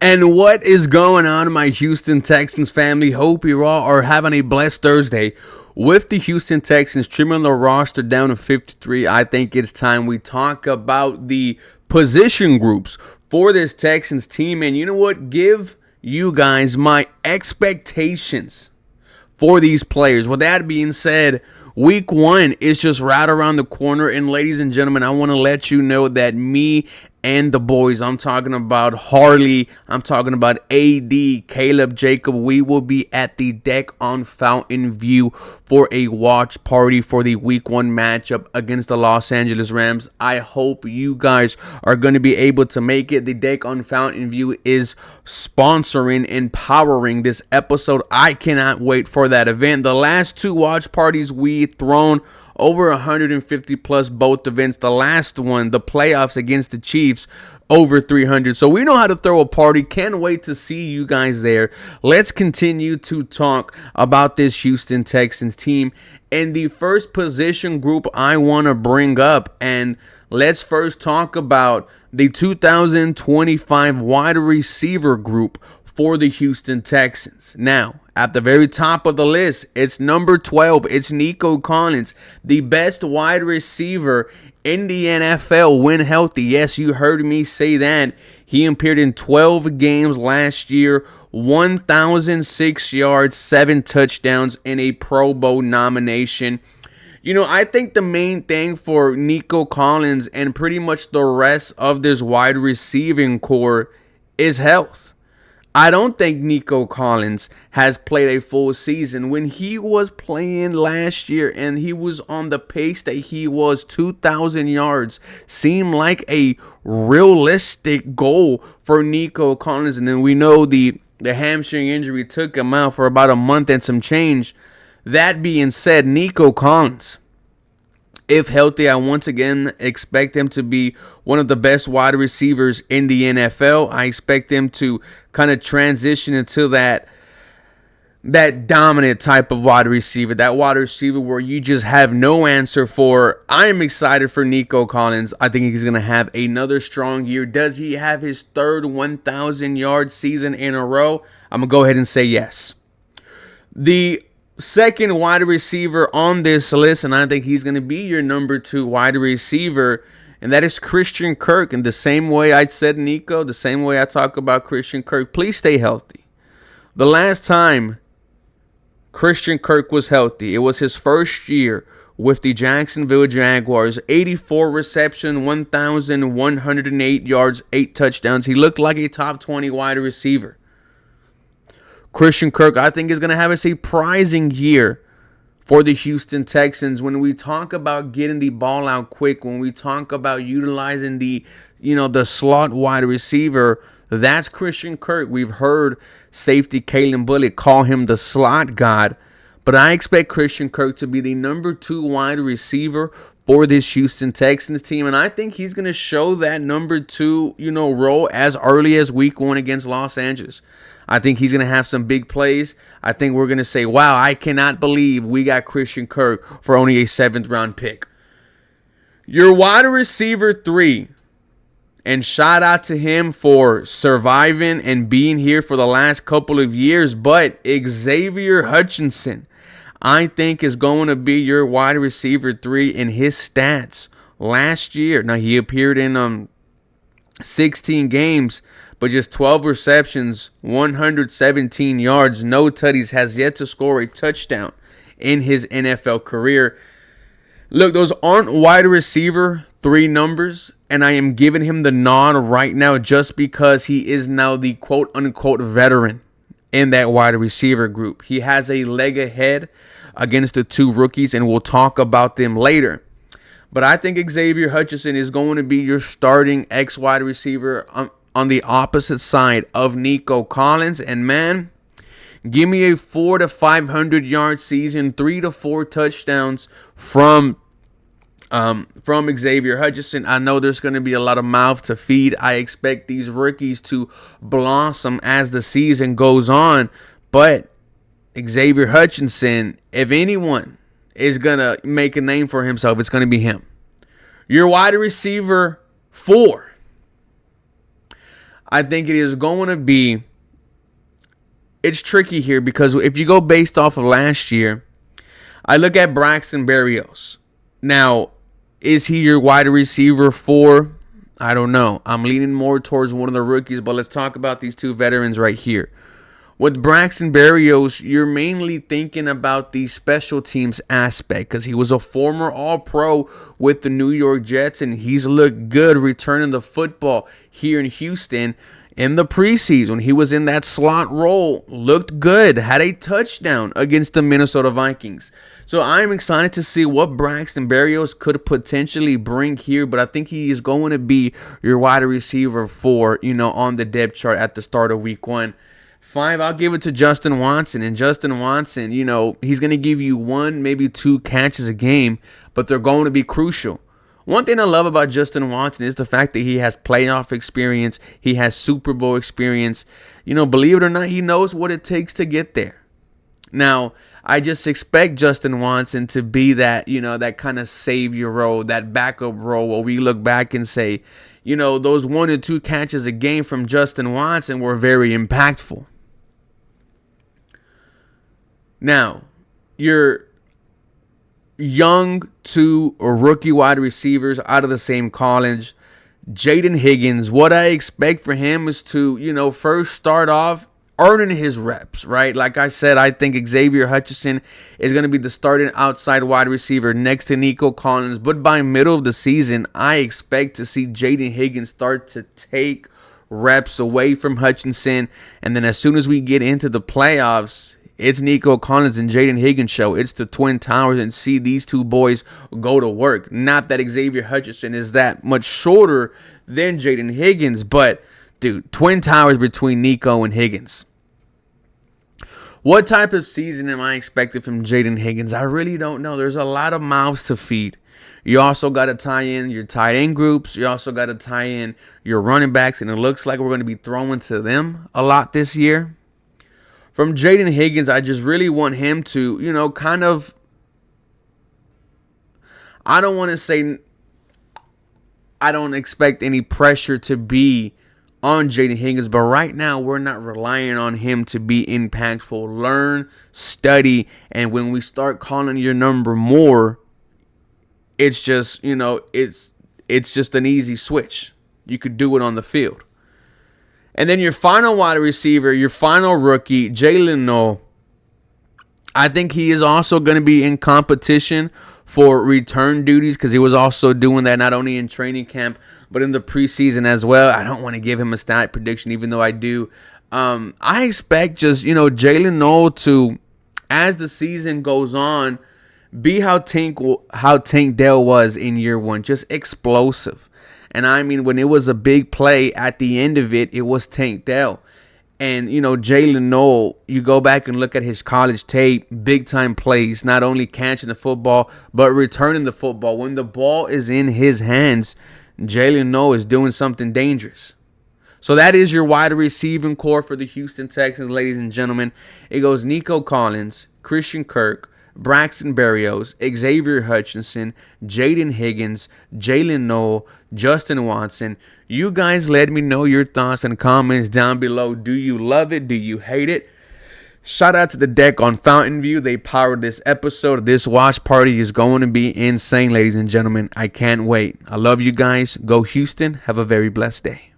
And what is going on, my Houston Texans family? Hope you all are having a blessed Thursday. With the Houston Texans trimming the roster down to 53, I think it's time we talk about the position groups for this Texans team. And you know what? Give you guys my expectations for these players. With that being said, week one is just right around the corner. And ladies and gentlemen, I want to let you know that me and the boys, I'm talking about Harley, I'm talking about AD, Caleb, Jacob, we will be at the deck on Fountain View for a watch party for the week one matchup against the Los Angeles Rams. I hope you guys are going to be able to make it. The deck on Fountain View is sponsoring and powering this episode. I cannot wait for that event. The last two watch parties we thrown over 150 plus both events. The last one, the playoffs against the Chiefs, over 300. So we know how to throw a party. Can't wait to see you guys there. Let's continue to talk about this Houston Texans team. And the first position group I want to bring up, and let's first talk about the 2025 wide receiver group for the Houston Texans. Now, at the very top of the list, it's number 12. It's Nico Collins, the best wide receiver in the NFL when healthy. Yes, you heard me say that. He appeared in 12 games last year, 1,006 yards, 7 touchdowns, and a Pro Bowl nomination. You know, I think the main thing for Nico Collins and pretty much the rest of this wide receiving core is health. I don't think Nico Collins has played a full season. When he was playing last year and he was on the pace that he was, 2,000 yards seemed like a realistic goal for Nico Collins. And then we know the hamstring injury took him out for about a month and some change. That being said, Nico Collins, if healthy, I once again expect him to be one of the best wide receivers in the NFL. I expect him to kind of transition into that dominant type of wide receiver, that wide receiver where you just have no answer for. I am excited for Nico Collins. I think he's going to have another strong year. Does he have his third 1,000-yard season in a row? I'm going to go ahead and say yes. The second wide receiver on this list, and I think he's going to be your number 2 wide receiver, and that is Christian Kirk. And the same way I said Nico, the same way I talk about Christian Kirk, please stay healthy. The last time Christian Kirk was healthy, it was his first year with the Jacksonville Jaguars. 84 reception, 1,108 yards, 8 touchdowns. He looked like a top 20 wide receiver. Christian Kirk, I think, is going to have a surprising year for the Houston Texans. When we talk about getting the ball out quick, when we talk about utilizing the slot wide receiver, that's Christian Kirk. We've heard safety Kalen Bullock call him the slot god, but I expect Christian Kirk to be the number 2 wide receiver for this Houston Texans team, and I think he's going to show that number 2, role as early as week 1 against Los Angeles. I think he's going to have some big plays. I think we're going to say, wow, I cannot believe we got Christian Kirk for only a 7th round pick. Your wide receiver 3, and shout out to him for surviving and being here for the last couple of years, but Xavier Hutchinson, I think, is going to be your wide receiver 3 in his stats last year. Now, he appeared in 16 games, but just 12 receptions, 117 yards, no tutties, has yet to score a touchdown in his NFL career. Look, those aren't wide receiver 3 numbers, and I am giving him the nod right now just because he is now the quote-unquote veteran in that wide receiver group. He has a leg ahead against the 2 rookies, and we'll talk about them later. But I think Xavier Hutchinson is going to be your starting wide receiver on the opposite side of Nico Collins. And man, give me a 400 to 500 yard season, 3 to 4 touchdowns from Xavier Hutchinson. I know there's going to be a lot of mouth to feed. I expect these rookies to blossom as the season goes on. But Xavier Hutchinson, if anyone is going to make a name for himself, it's going to be him. Your wide receiver 4. I think it is going to be, it's tricky here because if you go based off of last year, I look at Braxton Berrios. Now, is he your wide receiver 4? I don't know. I'm leaning more towards one of the rookies, but let's talk about these two veterans right here. With Braxton Berrios, you're mainly thinking about the special teams aspect because he was a former All-Pro with the New York Jets, and he's looked good returning the football here in Houston in the preseason. He was in that slot role, looked good, had a touchdown against the Minnesota Vikings. So I'm excited to see what Braxton Berrios could potentially bring here, but I think he is going to be your wide receiver 4, on the depth chart at the start of week 1. 5, I'll give it to Justin Watson. And Justin Watson, he's going to give you 1, maybe 2 catches a game, but they're going to be crucial. One thing I love about Justin Watson is the fact that he has playoff experience. He has Super Bowl experience. Believe it or not, he knows what it takes to get there. Now, I just expect Justin Watson to be that, that kind of savior role, that backup role where we look back and say, those 1 or 2 catches a game from Justin Watson were very impactful. Now, your young 2 rookie wide receivers out of the same college, Jaden Higgins, what I expect for him is to, first start off earning his reps, right? Like I said, I think Xavier Hutchinson is going to be the starting outside wide receiver next to Nico Collins. But by middle of the season, I expect to see Jaden Higgins start to take reps away from Hutchinson. And then as soon as we get into the playoffs, it's Nico Collins and Jaden Higgins show. It's the Twin Towers, and see these 2 boys go to work. Not that Xavier Hutchinson is that much shorter than Jaden Higgins, but, dude, Twin Towers between Nico and Higgins. What type of season am I expecting from Jaden Higgins? I really don't know. There's a lot of mouths to feed. You also got to tie in your tight end groups. You also got to tie in your running backs, and it looks like we're going to be throwing to them a lot this year. From Jaden Higgins, I just really want him to, kind of, I don't want to say, I don't expect any pressure to be on Jaden Higgins, but right now we're not relying on him to be impactful. Learn, study, and when we start calling your number more, it's just, it's just an easy switch. You could do it on the field. And then your final wide receiver, your final rookie, Jalen Noel. I think he is also going to be in competition for return duties because he was also doing that not only in training camp but in the preseason as well. I don't want to give him a stat prediction, even though I do. I expect just, Jalen Noel to, as the season goes on, be how Tank Dell was in year 1, just explosive. And I mean, when it was a big play at the end of it, it was Tank Dell. And, Jalen Noel, you go back and look at his college tape, big-time plays, not only catching the football, but returning the football. When the ball is in his hands, Jalen Noel is doing something dangerous. So that is your wide receiving core for the Houston Texans, ladies and gentlemen. It goes Nico Collins, Christian Kirk, Braxton Berrios, Xavier Hutchinson, Jaden Higgins, Jalen Noel, Justin Watson. You guys let me know your thoughts and comments down below. Do you love it? Do you hate it? Shout out to the deck on Fountain View. They powered this episode. This watch party is going to be insane, ladies and gentlemen. I can't wait. I love you guys. Go Houston. Have a very blessed day.